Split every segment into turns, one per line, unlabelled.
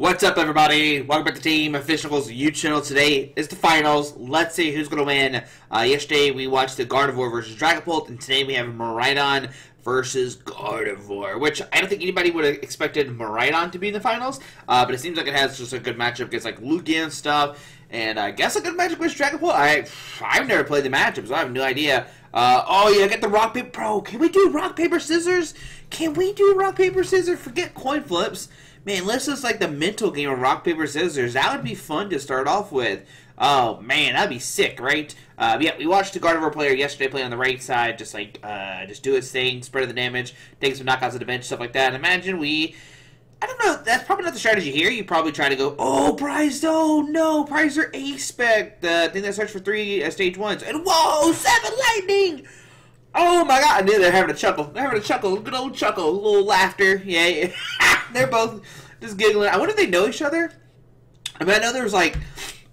What's up, everybody? Welcome back to Team Official's YouTube channel. Today is the finals. Let's see who's going to win. Yesterday, we watched the Gardevoir versus Dragapult, and today we have Miraidon versus Gardevoir, which I don't think anybody would have expected Miraidon to be in the finals, but it seems like it has just a good matchup against like Lugia and stuff, and I guess a good matchup against Dragapult. I've never played the matchup, so I have no idea. Oh yeah, get the rock, paper, bro. Can we do rock, paper, scissors? Can we do rock, paper, scissors? Forget coin flips. Man, let's just like the mental game of rock, paper, scissors. That would be fun to start off with. Oh, man, that'd be sick, right? Yeah, we watched the Gardevoir player yesterday play on the right side, just do his thing, spread the damage, take some knockouts at the bench, stuff like that. Imagine I don't know, that's probably not the strategy here. You probably try to go, oh, Prize, no, Prize are A-Spec, the thing that starts for 3 stage 1s. And whoa, 7 lightning! Oh my god, I knew they're having a chuckle. They're having a chuckle, good old chuckle, a little laughter. Yeah. They're both just giggling. I wonder if they know each other. I mean, I know there's like,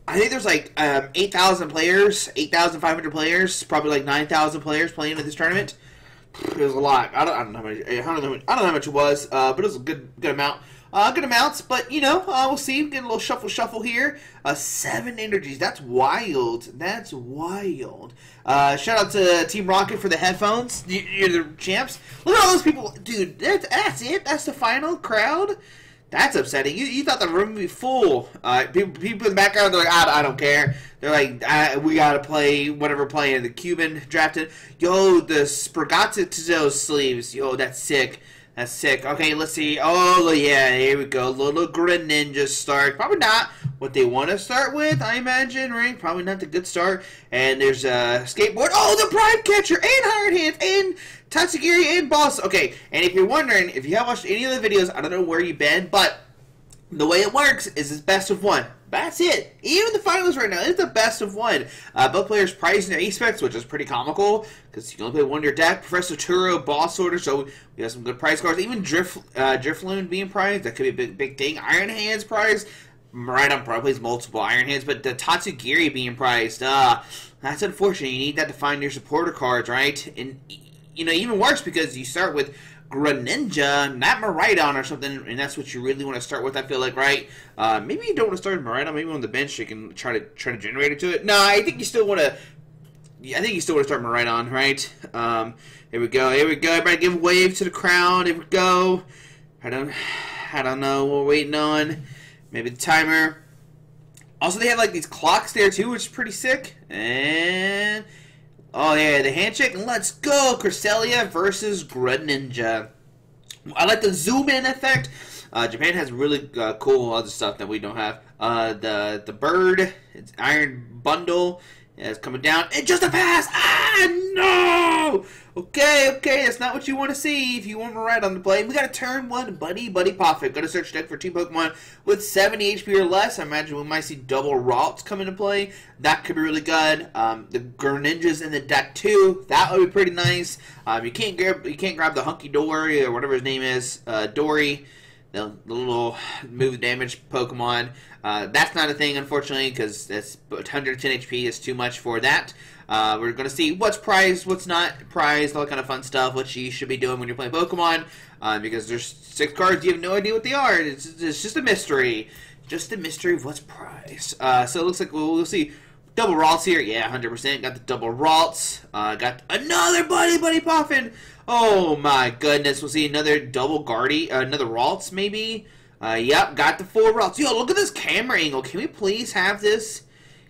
8,000 players, 8,500 players, probably like 9,000 players playing in this tournament. It was a lot. I don't know how much it was, but it was a good amount. Good amounts, but you know, we'll see. Getting a little shuffle here. 7 energies. That's wild. That's wild. Shout out to Team Rocket for the headphones. You're the champs. Look at all those people, dude. That's it. That's the final crowd. That's upsetting. You thought the room would be full. People in the background, they're like, I don't care. They're like, we gotta play whatever playing. The Cuban drafted. Yo, the Spragazzo sleeves. Yo, that's sick. That's sick. Okay, let's see. Oh, yeah, here we go. Little Greninja start. Probably not what they want to start with, I imagine, right? Probably not the good start. And there's a skateboard. Oh, the Prime Catcher and Iron Hands and Tatsugiri and Boss. Okay, and if you're wondering, if you haven't watched any of the videos, I don't know where you've been, but the way it works is it's best of 1. That's it. Even the finals right now, it's the best of 1. Both players prizing their A-Specs, which is pretty comical, because you can only play 1 in your deck. Professor Turo, Boss Order, so we have some good prize cards. Even Drifloon being prized, that could be a big thing. Iron Hands prized. Miraidon probably plays multiple Iron Hands, but the Tatsugiri being prized, that's unfortunate. You need that to find your supporter cards, right? And, you know, even worse because you start with Greninja, not Miraidon or something, and that's what you really want to start with, I feel like, right? Maybe you don't want to start with Miraidon, maybe on the bench you can try to generate it to it. No, I think you still want to start Miraidon, right? Here we go, everybody give wave to the crowd, here we go. I don't know, we're waiting on maybe the timer. Also, they have like these clocks there too, which is pretty sick. And oh yeah, the handshake. Let's go, Cresselia versus Greninja. I like the zoom in effect. Japan has really cool other stuff that we don't have. The bird, it's Iron Bundle. Yeah, it's coming down. And just a pass! Ah, no! Okay, that's not what you want to see if you want to ride on the play. We got a turn 1, Buddy Poffit. Go to search deck for 2 Pokemon with 70 HP or less. I imagine we might see double Ralts come into play. That could be really good. The Greninja's in the deck too. That would be pretty nice. You can't grab the Hunky Dory or whatever his name is. Dory. The little move damage Pokemon. That's not a thing, unfortunately, because that's 110 HP is too much for that. We're going to see what's prized, what's not prized, all that kind of fun stuff, what you should be doing when you're playing Pokemon, because there's 6 cards, you have no idea what they are. It's just a mystery. Just a mystery of what's prized. So it looks like we'll see double Ralts here. Yeah, 100%. Got the double Ralts. Got another Buddy Poffin. Oh my goodness, we'll see another double another Ralts maybe. Yep, got the 4 Ralts. Yo, look at this camera angle. Can we please have this?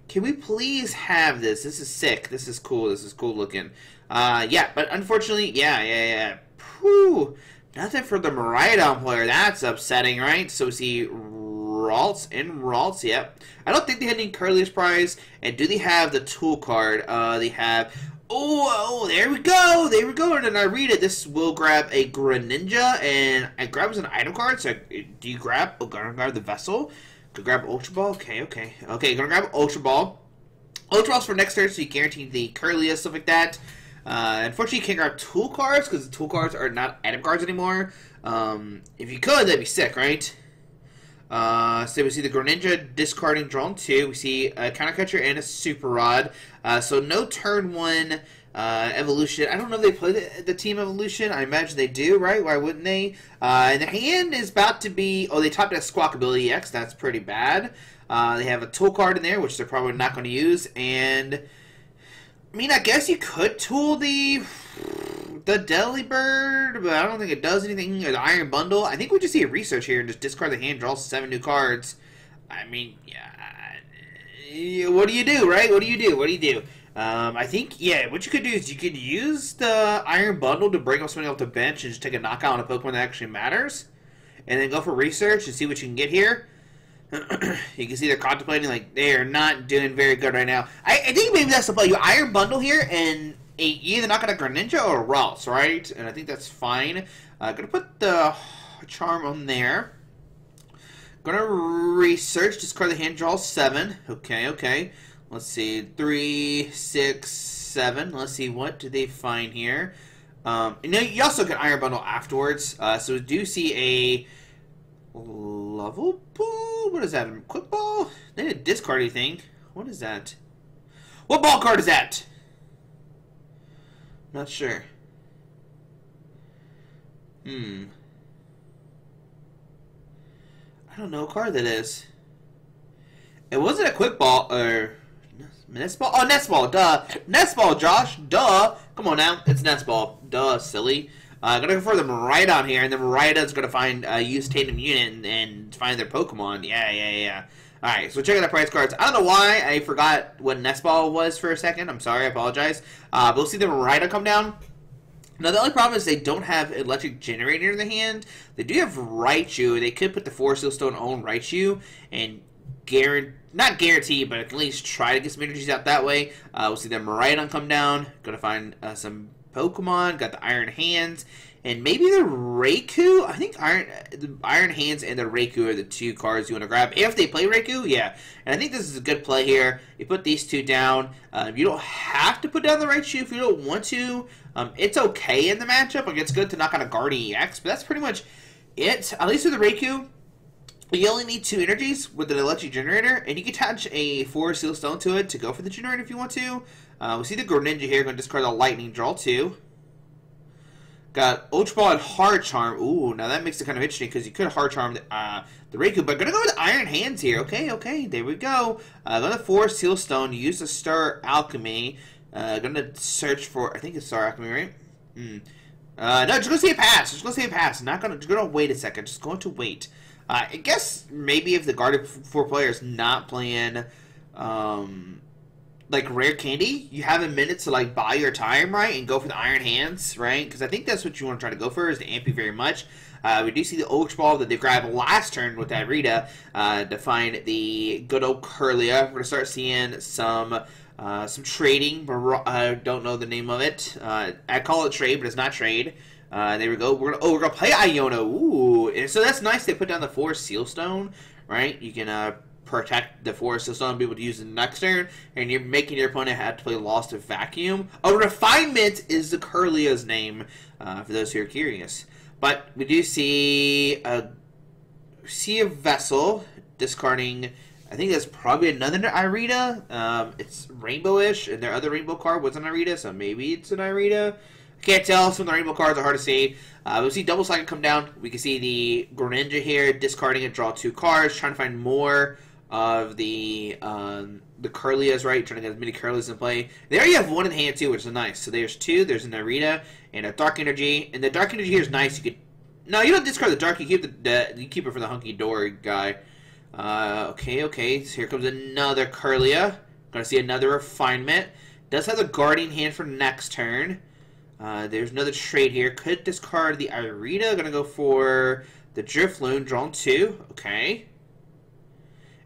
Can we please have this? This is sick. This is cool. This is cool looking. Yeah, but unfortunately, yeah. Whew. Nothing for the Miraidon player. That's upsetting, right? So we see Ralts and Ralts. Yep. I don't think they had any Curliest prize. And do they have the tool card? They have. Oh, there we go. And then I read it. This will grab a Greninja, and I grab as an item card. So do you grab? Oh, gonna grab the Vessel. Could grab Ultra Ball. Okay. Gonna grab Ultra Ball. Ultra Ball's for next turn, so you guarantee the Curliest, stuff like that. Unfortunately, you can't grab tool cards because the tool cards are not item cards anymore. If you could, that'd be sick, right? So we see the Greninja discarding drawn 2. We see a Counter Catcher and a Super Rod. So no turn 1 Evolution. I don't know if they play the team Evolution. I imagine they do, right? Why wouldn't they? And the hand is about to be... Oh, they topped that Squawk Ability X. That's pretty bad. They have a tool card in there, which they're probably not going to use. And, I mean, I guess you could tool the Delibird, but I don't think it does anything. Or the Iron Bundle. I think we just see a research here and just discard the hand, draw 7 new cards. I mean, yeah. What do you do, right? What do you do? What do you do? I think, yeah, what you could do is you could use the Iron Bundle to bring up something off the bench and just take a knockout on a Pokemon that actually matters. And then go for research and see what you can get here. You can see they're contemplating, like, they are not doing very good right now. I think maybe that's the play. You Iron Bundle here and you either knock out a Greninja or a Rouse, right? And I think that's fine. Gonna put the Charm on there. Gonna research, discard the hand, draw 7. Okay. Let's see, 3, 6, 7. Let's see, what do they find here? You also get Iron Bundle afterwards. So we do see a level ball. What is that? A quick ball? They didn't discard anything. What is that? What ball card is that? Not sure. I don't know what card that is. It wasn't a quick ball, or... Nest Ball? Oh, Nest Ball, duh. Nest Ball, Josh, duh. Come on now, it's Nest Ball. Duh, silly. Gonna go for the Miraidon here, and the Miraidon's gonna find, use Tatum Unit and find their Pokemon. Yeah. Alright, so check out the price cards. I don't know why I forgot what Nest Ball was for a second. I'm sorry, I apologize. But we'll see the Miraidon come down. Now, the only problem is they don't have Electric Generator in the hand. They do have Raichu. They could put the Forest Seal Stone on Raichu and not guarantee, but at least try to get some energies out that way. We'll see the Miraidon come down. Gonna find some Pokemon. Got the Iron Hands. And maybe the Raikou. I think the Iron Hands and the Raikou are the 2 cards you want to grab. If they play Raikou, yeah. And I think this is a good play here. You put these 2 down. You don't have to put down the Raichu if you don't want to. It's okay in the matchup. Like, it's good to knock out a Guardian EX, but that's pretty much it. At least with the Raikou, you only need 2 energies with an Electric Generator, and you can attach a Forest Seal Stone to it to go for the Generator if you want to. We see the Greninja here. Going to discard the Lightning, draw 2. Got Ultra Ball and Hard Charm. Ooh, now that makes it kind of interesting because you could Hard Charm the Raikou, but gonna go with Iron Hands here. Okay, there we go. Gonna Forest Seal Stone, use the Star Alchemy. Gonna search for, I think it's Star Alchemy, right? No, just gonna say a pass. Not gonna, just gonna wait a second. Just going to wait. I guess maybe if the Gardevoir player is not playing, like Rare Candy, you have a minute to like buy your time, right, and go for the Iron Hands, right? Because I think that's what you want to try to go for, is the amp you very much. We do see the Ultra Ball that they grabbed last turn with that Rita to find the good old Curlia. We're gonna start seeing some trading. I don't know the name of it. I call it trade, but it's not trade. There we go. We're gonna play Iono. Ooh, and so that's nice. They put down the Forest Seal Stone, right? You can protect the Forest Seal Stone, be able to use it next turn, and you're making your opponent have to play Lost of Vacuum. A Refinement is the Curlia's name, for those who are curious. But we do see a Vessel discarding. I think that's probably another Irida. It's rainbowish, and their other rainbow card was an Irida, so maybe it's an Irida. I can't tell. Some of the rainbow cards are hard to see. We'll see Double Cycle come down. We can see the Greninja here discarding it, draw 2 cards, trying to find more of the Curlias, right? Trying to get as many Curlias in play. They already have 1 in hand too, which is nice. So there's 2. There's an Irida and a Dark Energy, and the Dark Energy here is nice. You could you don't discard the Dark. You keep you keep it for the Hunky Dory guy. Okay. So here comes another Curlia. Gonna see another Refinement. Does have the Guardian hand for next turn. There's another trade here. Could discard the Irida. Gonna go for the Drifloon. Drawn 2. Okay.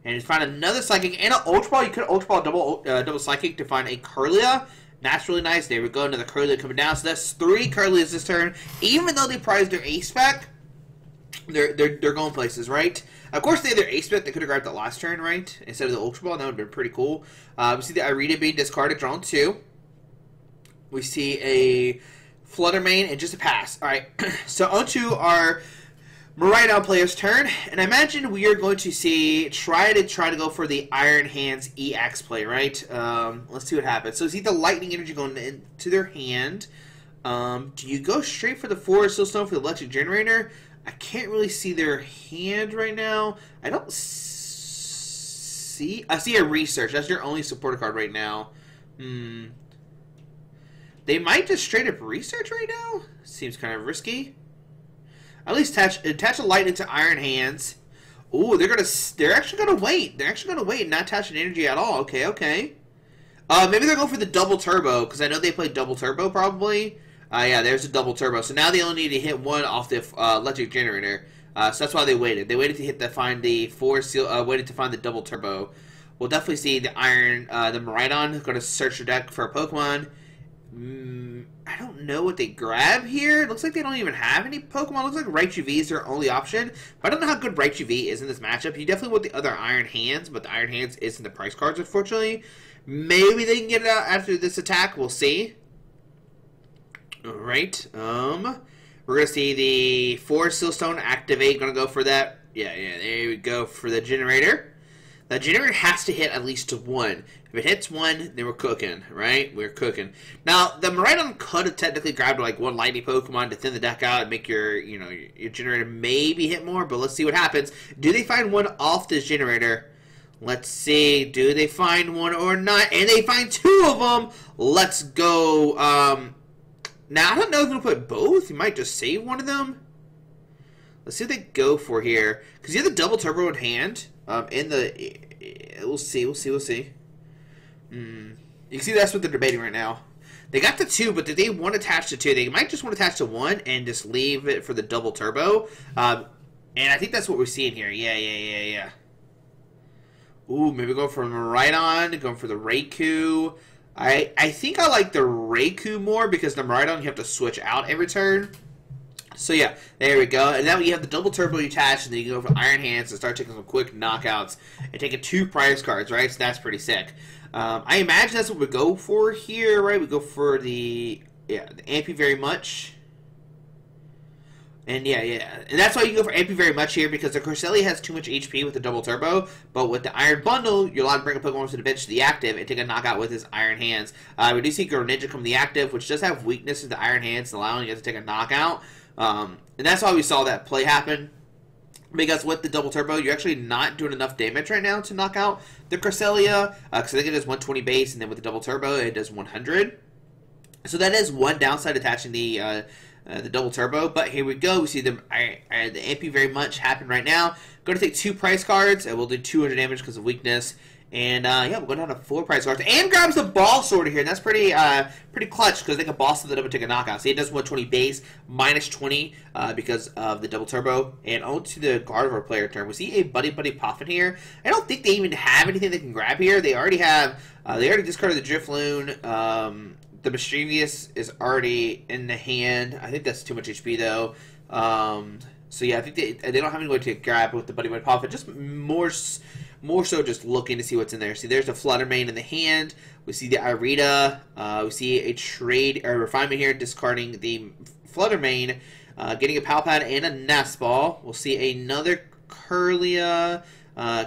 And find another Psychic and an Ultra Ball. You could Ultra Ball double Psychic to find a Curlia. That's really nice. There we go. Another Curlia coming down. So that's 3 Curlias this turn. Even though they prized their Ace spec, they're going places, right? Of course, they had their Ace spec. They could have grabbed that last turn, right? Instead of the Ultra Ball. That would have been pretty cool. We see the Irida being discarded. Drawn 2. We see a Flutter Mane and just a pass. All right. So onto our Miraidon player's turn, and I imagine we are going to see try to go for the Iron Hands EX play, right? Let's see what happens. So see the Lightning Energy going into their hand. Do you go straight for the Forest Stone for the Electric Generator? I can't really see their hand right now. I don't see. I see a Research. That's your only supporter card right now. They might just straight up Research right now. Seems kind of risky. At least attach a Lightning to Iron Hands. Ooh, they're actually gonna wait. They're actually gonna wait and not attach an energy at all. Okay, okay. Maybe they're going for the double turbo because I know they played double turbo probably. Yeah, there's a double turbo. So now they only need to hit one off the electric generator. So that's why they waited. They waited to find the waited to find the double turbo. We'll definitely see the the Miraidon going to search your deck for a Pokemon. I don't know what they grab here. It looks like they don't even have any Pokemon. It looks like Raichu V is their only option. But I don't know how good Raichu V is in this matchup. You definitely want the other Iron Hands, but the Iron Hands isn't the price cards, unfortunately. Maybe they can get it out after this attack. We'll see. Alright. We're going to see the Forest Stone activate. Going to go for that. Yeah, there we go for the generator. The generator has to hit at least to one. If it hits one, then we're cooking, right? We're cooking. Now, the Miraidon could have technically grabbed like one lightning Pokemon to thin the deck out and make your generator maybe hit more, but let's see what happens. Do they find one off this generator? Let's see. Do they find one or not? And they find two of them. Let's go. Now, I don't know if they'll put both. You might just save one of them. Let's see what they go for here. Because you have the double turbo in hand. We'll see. You can see that's what they're debating right now. They got the two, but did they want to attach to two? They might just want to attach to one and just leave it for the double turbo. And I think that's what we're seeing here. Yeah. Ooh, maybe go for Miraidon, going for the Raikou. I think I like the Raikou more because the Miraidon you have to switch out every turn. So yeah, there we go. And now you have the double turbo attached, and then you can go for Iron Hands and start taking some quick knockouts and taking two prize cards, right? So that's pretty sick. I imagine that's what we go for here, right? We go for the Ampy very much. And yeah. And that's why you can go for Ampy very much here, because the Cresselia has too much HP with the double turbo, but with the Iron Bundle, you're allowed to bring a Pokemon to the bench to the active and take a knockout with his Iron Hands. We do see Greninja come the active, which does have weakness to the Iron Hands, allowing you to take a knockout. And that's why we saw that play happen. Because with the double turbo, you're actually not doing enough damage right now to knock out the Cresselia. Because I think it does 120 base, and then with the double turbo, it does 100. So that is one downside attaching the double turbo. But here we go. We see the Ampy very much happen right now. Going to take two price cards, and we'll do 200 damage because of weakness. And yeah, we'll go down to 4 price cards. And grabs the ball sword here. And that's pretty clutch because they can boss the double take a knockout. See, it does 120 base, minus 20 because of the double turbo. And on to the Gardevoir player turn. We see a Buddy Poffin here. I don't think they even have anything they can grab here. They already have, they already discarded the Drifloon. The Mischievous is already in the hand. I think that's too much HP though. So yeah, I think they don't have anyone to grab with the Buddy Poffin. Just more so just looking to see what's in there. See, there's the Fluttermane in the hand. We see the Irida. We see a trade or refinement here, discarding the Fluttermane, getting a Palpad and a Nest Ball. We'll see another Curlia.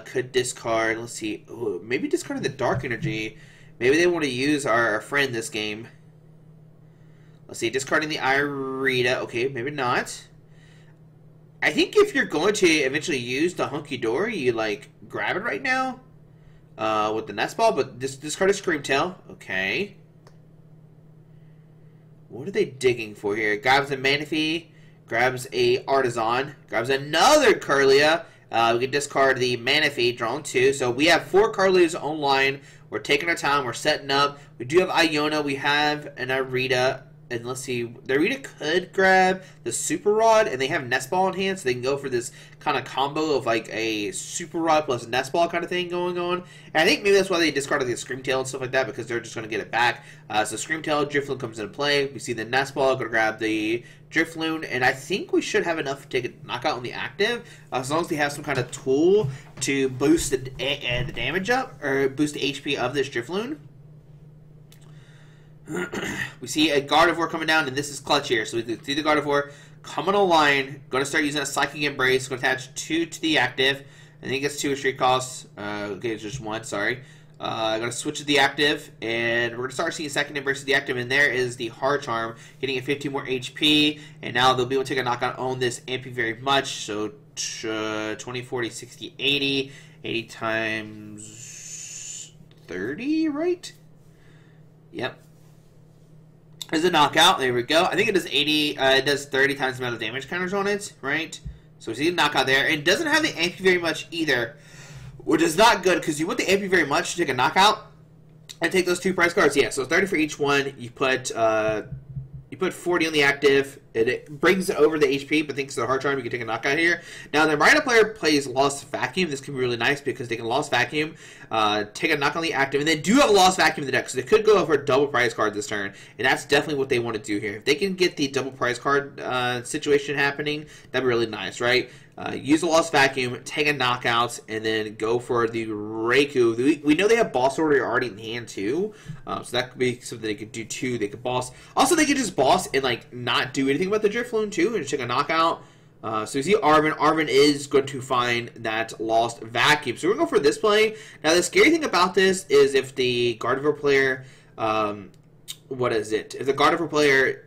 Could discard. Let's see. Ooh, maybe discarding the Dark Energy. Maybe they want to use our friend this game. Let's see. Discarding the Irida. Okay, maybe not. I think if you're going to eventually use the Hunky Dory, you like grab it right now with the Nest Ball, but discard a Screamtail. Okay. What are they digging for here? Grabs a Manaphy, grabs a Artisan, grabs another Curlia. We can discard the Manaphy, drawn 2. So we have 4 Curlias online. We're taking our time. We're setting up. We do have Iona. We have an Irida. And let's see, the Irida could grab the Super Rod, and they have Nest Ball in hand, so they can go for this kind of combo of like a Super Rod plus a Nest Ball kind of thing going on. And I think maybe that's why they discarded the Screamtail and stuff like that, because they're just going to get it back. So Screamtail, Drifloon comes into play. We see the Nest Ball, going to grab the Drifloon, and I think we should have enough to take a knockout on the active, as long as they have some kind of tool to boost the damage up, or boost the HP of this Drifloon. We see a Gardevoir coming down, and this is clutch here. So we see the Gardevoir come on a line, going to start using a Psychic Embrace, going to attach 2 to the active, and then he gets 2 retreat costs. Okay, it's just 1, sorry. I'm going to switch to the active, and we're going to start seeing second embrace of the active, and there is the Hard Charm, getting a 15 more HP, and now they'll be able to take a knockout on this MP very much, so 20, 40, 60, 80, 80 times 30, right? Yep. There's a knockout, there we go. I think it does 80, it does 30 times the amount of damage counters on it, right? So we see a knockout there, and it doesn't have the MP very much either, which is not good, because you want the AP very much to take a knockout and take those 2 prize cards. Yeah, so 30 for each one. You put 40 on the active. It brings it over the HP, but thanks to the Hard Charm, you can take a knockout here. Now, the Miraidon player plays Lost Vacuum. This can be really nice because they can Lost Vacuum, take a knockout on the active, and they do have a Lost Vacuum in the deck, so they could go for a double prize card this turn, and that's definitely what they want to do here. If they can get the double prize card situation happening, that'd be really nice, right? Use a Lost Vacuum, take a knockout, and then go for the Raikou. We know they have Boss Order already in hand, too. So that could be something they could do, too. They could Boss. Also, they could just Boss and, like, not do anything about the Drifloon, too, and just take a knockout. So you see Arvin. Arvin is going to find that Lost Vacuum. So we're going to go for this play. Now, the scary thing about this is if the Gardevoir player, what is it? If the Gardevoir player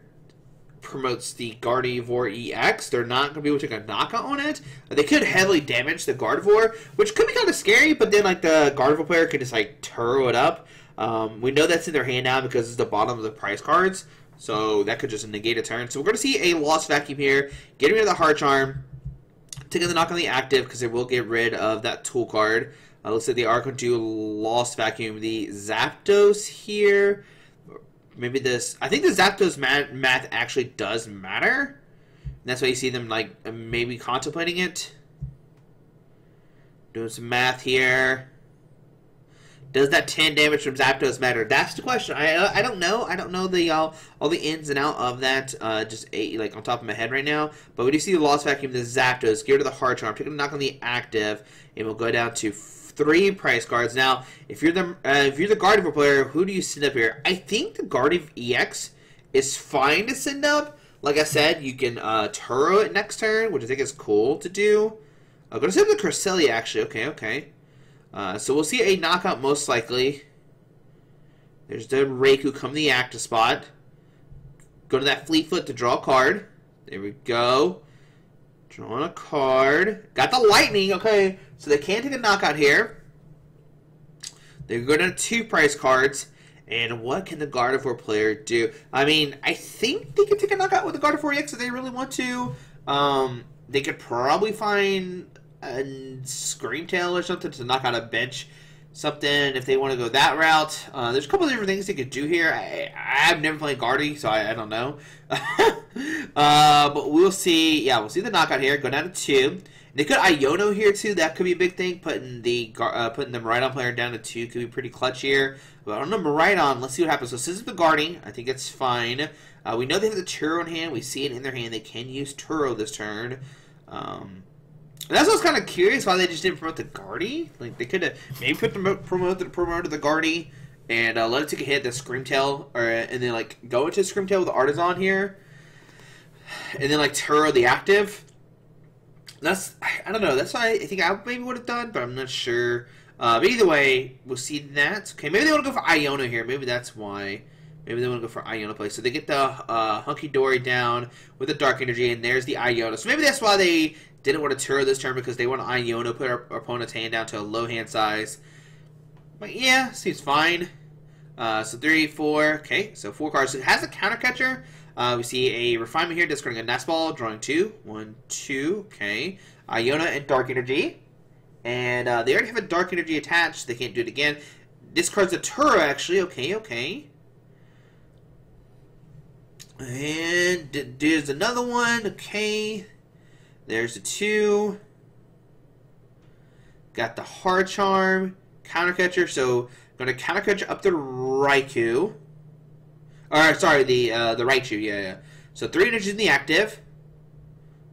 promotes the Gardevoir EX, they're not going to be able to take a knockout on it. They could heavily damage the Gardevoir, which could be kind of scary, but then like the Gardevoir player could just like Turo it up. We know that's in their hand now because it's the bottom of the prize cards, so that could just negate a turn. So we're going to see a Lost Vacuum here, getting rid of the Hard Charm, taking the knock on the active because they will get rid of that tool card. Looks like they are going to do Lost Vacuum the Zapdos here. Maybe this... I think the Zapdos math actually does matter. And that's why you see them, like, maybe contemplating it. Doing some math here. Does that 10 damage from Zapdos matter? That's the question. I don't know. I don't know the all the ins and out of that just like on top of my head right now. But we do see the Lost Vacuum, the Zapdos, get rid of the Hard Charm, taking a knock on the active, and we'll go down to 3 price cards. Now, if you're the Gardevoir player, who do you send up here? I think the Gardevoir EX is fine to send up. Like I said, you can Turo it next turn, which I think is cool to do. I'm going to send up the Cresselia, actually. Okay. So we'll see a knockout most likely. There's the Raikou come to the active spot. Go to that Fleetfoot to draw a card. There we go. Drawing a card. Got the Lightning. Okay, so they can take a knockout here. They're going to 2 prize cards. And what can the Gardevoir player do? I mean, I think they could take a knockout with the Gardevoir EX if they really want to. They could probably find a Screamtail or something to knock out a bench. Something if they want to go that route. There's a couple of different things they could do here. I've never played Guardy, so I don't know. But we'll see. Yeah, we'll see the knockout here. Go down to 2. They could Iono here too. That could be a big thing. Putting the Miraidon player down to 2 could be pretty clutch here. But on the Miraidon, let's see what happens. So this is the Guardy. I think it's fine. We know they have the Turo in hand. We see it in their hand. They can use Turo this turn. That's why I was kind of curious why they just didn't promote the Guardy. Like they could have maybe promoted the Guardy and let it take a hit the Screamtail, and then like go into Screamtail with the Artisan here, and then like Turo the active. I don't know. That's what I think I maybe would have done, but I'm not sure. But either way, we'll see that. Okay, maybe they want to go for Iono here. Maybe that's why. Maybe they want to go for Iono play. So they get the Hunky Dory down with the Dark Energy, and there's the Iono. So maybe that's why they didn't want to Turo this turn, because they want to Iono, put our opponent's hand down to a low hand size. But yeah, seems fine. So 3, 4. Okay, so 4 cards. So it has a counter catcher. We see a Refinement here, discarding a Nest Ball, drawing 2. 1, 2. Okay. Iono and Dark Energy. And they already have a Dark Energy attached. They can't do it again. Discards a Turo, actually. Okay. And there's another one. Okay. There's a 2. Got the Hard Charm. Counter catcher. So, going to counter catcher up the Raikou. Or, sorry, the Raichu. Yeah. So, 3 energies in the active.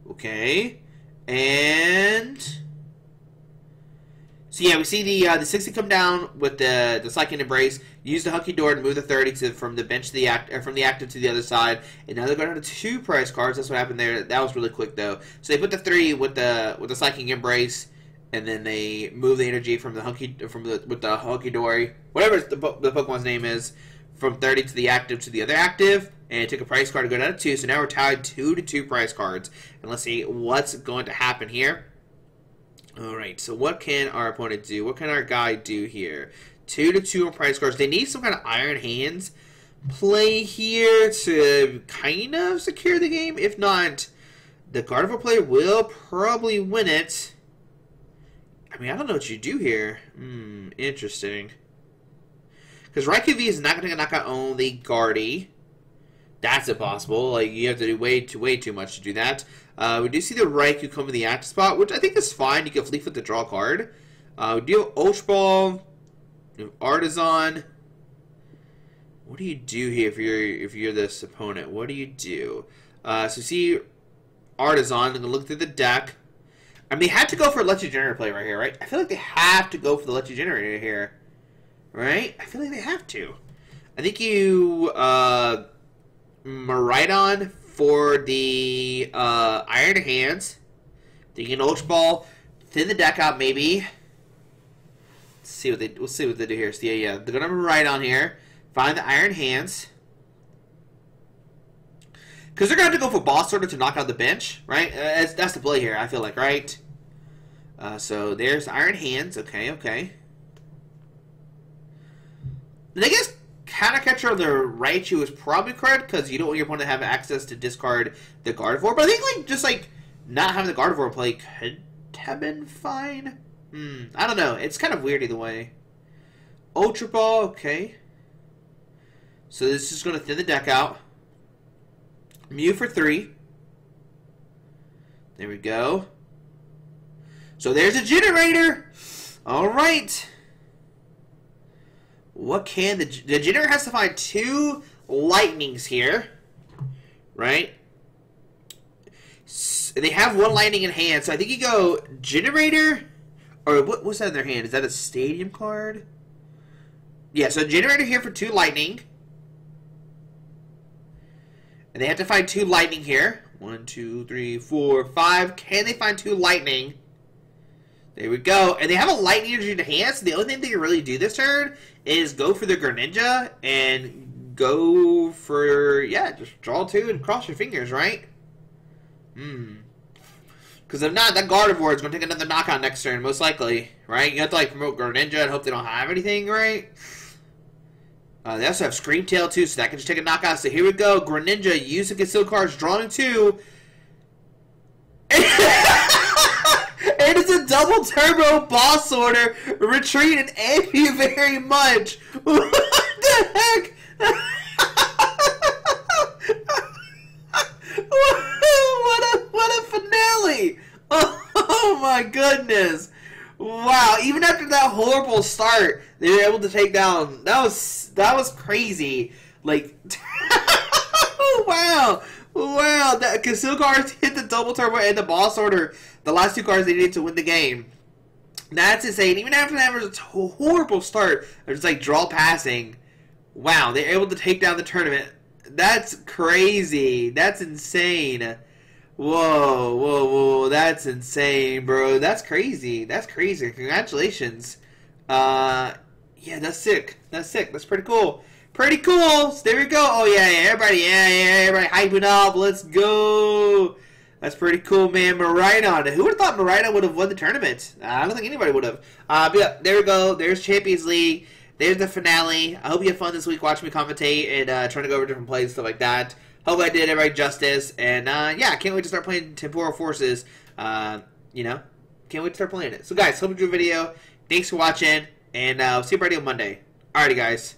Okay. And So yeah, we see the 60 come down with the Psychic Embrace. Use the Hunky Door to move the 30 from the bench to the from the active to the other side. And now they're going down to 2 prize cards. That's what happened there. That was really quick though. So they put the 3 with the Psychic Embrace, and then they move the energy from the with the Hunky Dory, whatever the Pokemon's name is, from 30 to the active to the other active, and it took a prize card to go down to 2. So now we're tied 2-2 prize cards, and let's see what's going to happen here. All right, so what can our opponent do? What can our guy do here? 2-2 on prize cards. They need some kind of Iron Hands play here to kind of secure the game. If not, the Gardevoir play will probably win it. I mean, I don't know what you do here. Interesting. Because Raikou V is not going to knock out only Guardy. That's impossible. Like, you have to do way too much to do that. We do see the Raikou come to the active spot, which I think is fine. You can Fleetfoot to draw a card. We do have Ultra Ball, Artisan. What do you do here if you're this opponent? What do you do? So see Artisan. I'm gonna look through the deck. I mean, they had to go for a Electric Generator play right here, right? I feel like they have to go for the Electric Generator here, right? I feel like they have to. I think you Miraidon for the Iron Hands. Then you can Ultra Ball, thin the deck out maybe. We'll see what they do here. So yeah, they're gonna Miraidon here. Find the Iron Hands. Because they're going to have to go for Boss Order to knock out the bench, right? That's the play here, I feel like, right? So there's Iron Hands. Okay. And I guess Counter Catcher on the Raichu is probably correct, because you don't want your opponent to have access to discard the Gardevoir. But I think, just not having the Gardevoir play could have been fine. I don't know. It's kind of weird either way. Ultra Ball, okay. So this is going to thin the deck out. Mew for 3. There we go. So there's a generator. All right. What can the generator has to find 2 lightnings here, right? So they have 1 lightning in hand, so I think you go generator, or what's that in their hand? Is that a stadium card? Yeah, so generator here for 2 lightning. And they have to find 2 lightning here. 1, 2, 3, 4, 5. Can they find 2 lightning? There we go. And they have a lightning energy in hand, so the only thing they can really do this turn is go for the Greninja and go for, yeah, just draw 2 and cross your fingers, right? Because if not, that Gardevoir is going to take another knockout next turn, most likely, right? You have to, promote Greninja and hope they don't have anything, right? They also have Scream Tail too, so that can just take a knockout. So here we go. Greninja, use the concealed cards, drawing 2. And it's a double turbo boss order. Retreat and thank you very much. What the heck? what a finale. Oh my goodness. Wow, even after that horrible start, they were able to take down. That was crazy. Wow. That concealed cards hit the double turbo and the boss order. The last 2 cards they needed to win the game. That's insane. Even after that was a horrible start, they're just draw passing. Wow, they're able to take down the tournament. That's crazy. That's insane. Whoa, that's insane, bro. That's crazy. Congratulations. Yeah, that's sick. That's pretty cool. So there we go. Oh, yeah, everybody hyping up. Let's go. That's pretty cool, man. Miraidon. Who would have thought Miraidon would have won the tournament? I don't think anybody would have. But yeah, there we go. There's Champions League. There's the finale. I hope you had fun this week watching me commentate and trying to go over different plays, stuff like that. Hope I did everybody justice, and yeah, I can't wait to start playing Temporal Forces. Can't wait to start playing it. So guys, hope you enjoyed the video. Thanks for watching, and I'll see everybody on Monday. Alrighty, guys.